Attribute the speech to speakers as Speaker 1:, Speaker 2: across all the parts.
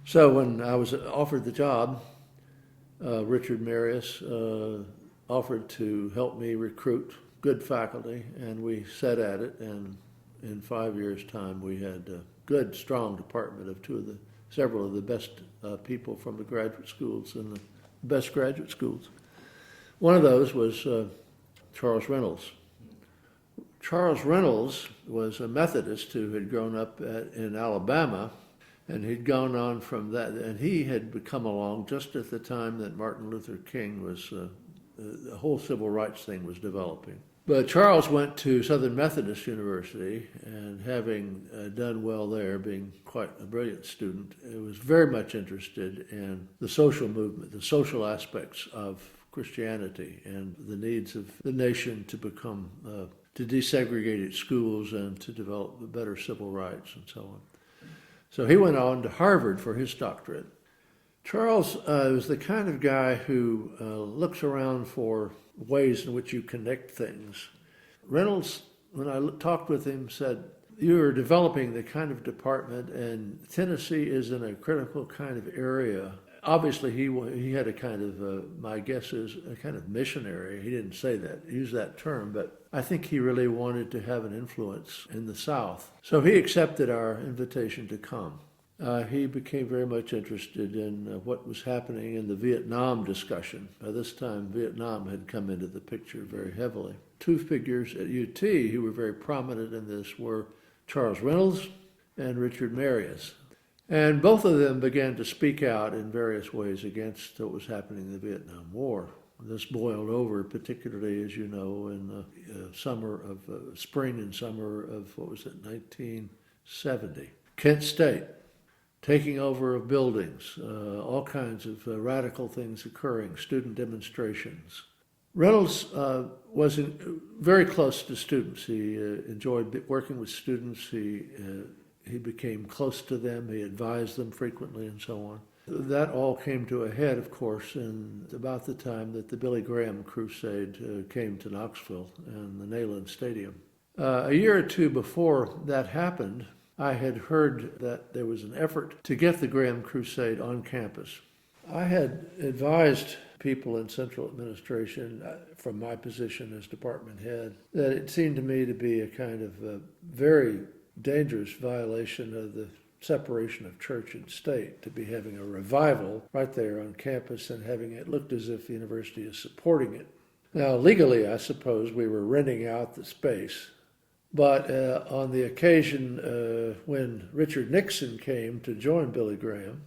Speaker 1: So when I was offered the job, Richard Marius offered to help me recruit good faculty, and we set at it. And in 5 years' time, we had a good, strong department of several of the best people from the graduate schools and the best graduate schools. One of those was Charles Reynolds. Charles Reynolds was a Methodist who had grown up in Alabama, and he'd gone on from that, and he had come along just at the time that Martin Luther King was, the whole civil rights thing was developing. But Charles went to Southern Methodist University, and having done well there, being quite a brilliant student, was very much interested in the social movement, the social aspects of Christianity, and the needs of the nation to become to desegregate its schools and to develop better civil rights and so on. So he went on to Harvard for his doctorate. Charles was the kind of guy who looks around for ways in which you connect things. Reynolds, when I talked with him, said, "You are developing the kind of department, and Tennessee is in a critical kind of area." Obviously, he had a kind of, my guess is, a kind of missionary. He didn't say that, use that term, but I think he really wanted to have an influence in the South. So he accepted our invitation to come. He became very much interested in what was happening in the Vietnam discussion. By this time, Vietnam had come into the picture very heavily. Two figures at UT who were very prominent in this were Charles Reynolds and Richard Marius. And both of them began to speak out in various ways against what was happening in the Vietnam War. This boiled over, particularly, as you know, in the spring and summer of, 1970. Kent State, taking over of buildings, all kinds of radical things occurring, student demonstrations. Reynolds was very close to students. He enjoyed working with students. He became close to them. He advised them frequently and so on. That all came to a head, of course, in about the time that the Billy Graham crusade came to Knoxville and the Neyland Stadium. A year or two before that happened, I had heard that there was an effort to get the Graham crusade on campus. I had advised people in central administration from my position as department head that it seemed to me to be a kind of a very dangerous violation of the separation of church and state to be having a revival right there on campus and having it looked as if the university is supporting it. Now, legally, I suppose we were renting out the space, but on the occasion when Richard Nixon came to join Billy Graham,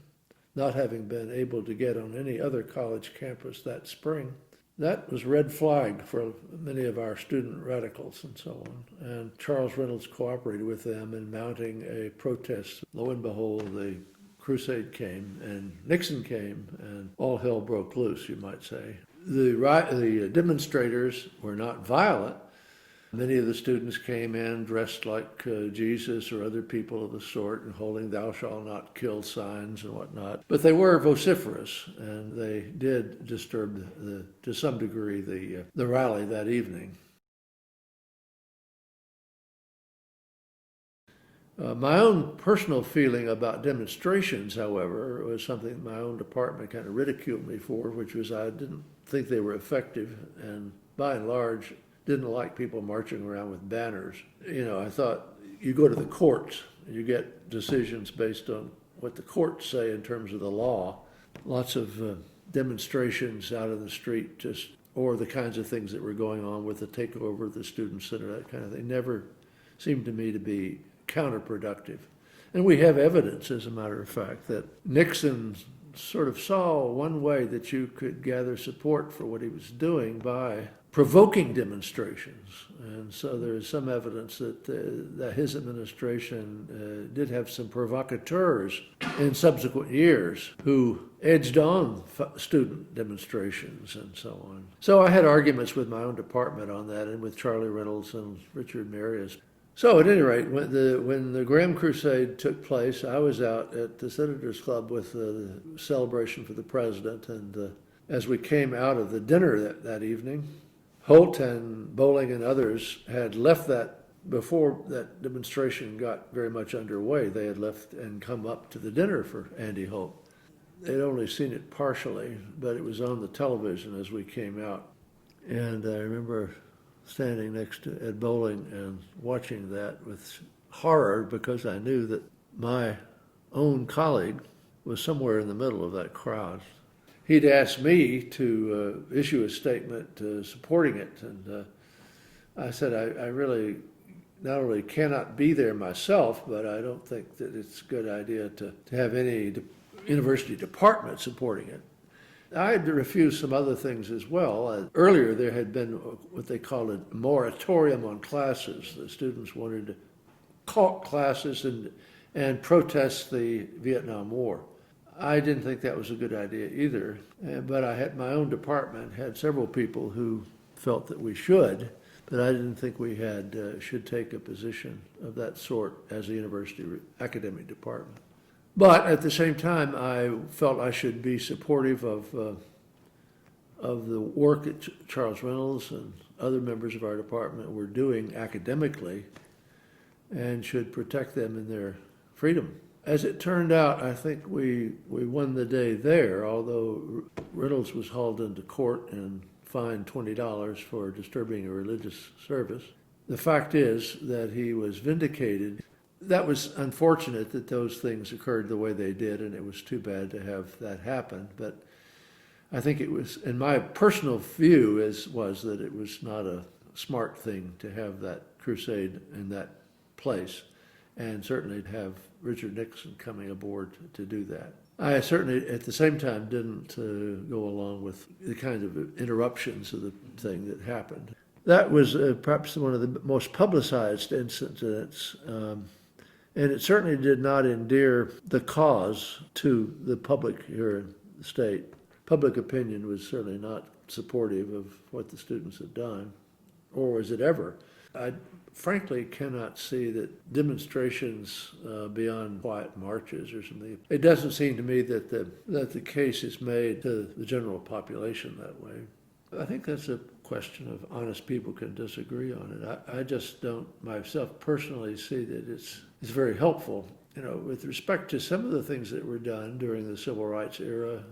Speaker 1: not having been able to get on any other college campus that spring, that was red flag for many of our student radicals and so on. And Charles Reynolds cooperated with them in mounting a protest. Lo and behold, the crusade came and Nixon came and all hell broke loose, you might say. The demonstrators were not violent. Many of the students came in dressed like Jesus or other people of the sort and holding "Thou shalt not kill" signs and whatnot. But they were vociferous, and they did disturb, to some degree, the rally that evening. My own personal feeling about demonstrations, however, was something my own department kind of ridiculed me for, which was I didn't think they were effective, and by and large, didn't like people marching around with banners. I thought you go to the courts, you get decisions based on what the courts say in terms of the law. Lots of demonstrations out in the street, or the kinds of things that were going on with the takeover of the student center, that kind of thing, never seemed to me to be counterproductive. And we have evidence, as a matter of fact, that Nixon sort of saw one way that you could gather support for what he was doing by provoking demonstrations. And so there is some evidence that his administration did have some provocateurs in subsequent years who edged on student demonstrations and so on. So I had arguments with my own department on that and with Charlie Reynolds and Richard Marius. So at any rate, when the Graham Crusade took place, I was out at the Senators Club with the celebration for the president, and as we came out of the dinner that evening, Holt and Bowling and others had left that before that demonstration got very much underway, they had left and come up to the dinner for Andy Hope. They'd only seen it partially, but it was on the television as we came out. And I remember standing next to Ed Bowling and watching that with horror because I knew that my own colleague was somewhere in the middle of that crowd. He'd asked me to issue a statement supporting it, and I said I really not only cannot be there myself, but I don't think that it's a good idea to have any university department supporting it. I had to refuse some other things as well. Earlier, there had been what they called a moratorium on classes. The students wanted to halt classes and protest the Vietnam War. I didn't think that was a good idea either, but I had my own department had several people who felt that we should, but I didn't think we should take a position of that sort as a university academic department. But at the same time, I felt I should be supportive of the work that Charles Reynolds and other members of our department were doing academically and should protect them in their freedom. As it turned out, I think we won the day there, although Reynolds was hauled into court and fined $20 for disturbing a religious service. The fact is that he was vindicated. That was unfortunate that those things occurred the way they did, and it was too bad to have that happen. But I think it was, and my personal view was that it was not a smart thing to have that crusade in that place, and certainly to have Richard Nixon coming aboard to do that. I certainly, at the same time, didn't go along with the kind of interruptions of the thing that happened. That was perhaps one of the most publicized incidents. And it certainly did not endear the cause to the public here in the state. Public opinion was certainly not supportive of what the students had done, or was it ever. I frankly cannot see that demonstrations beyond quiet marches or something. It doesn't seem to me that the case is made to the general population that way. I think that's a question of honest people can disagree on it. I just don't myself personally see that it's very helpful. You know, with respect to some of the things that were done during the civil rights era,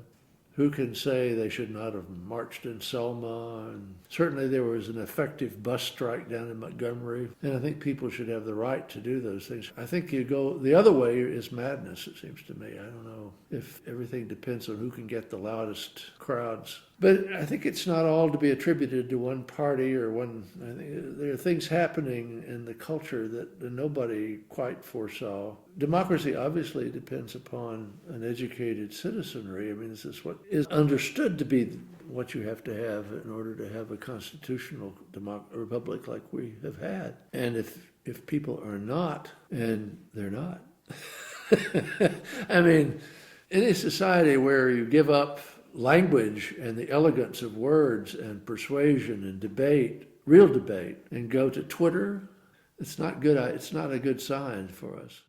Speaker 1: who can say they should not have marched in Selma? And certainly there was an effective bus strike down in Montgomery, and I think people should have the right to do those things. I think you go the other way is madness, it seems to me. I don't know if everything depends on who can get the loudest crowds. But I think it's not all to be attributed to one party or one. I think there are things happening in the culture that nobody quite foresaw. Democracy obviously depends upon an educated citizenry. I mean, this is what is understood to be what you have to have in order to have a constitutional republic like we have had. And if people are not, and they're not. I mean, in a society where you give up language and the elegance of words and persuasion and debate, real debate, and go to Twitter, it's not good. It's not a good sign for us.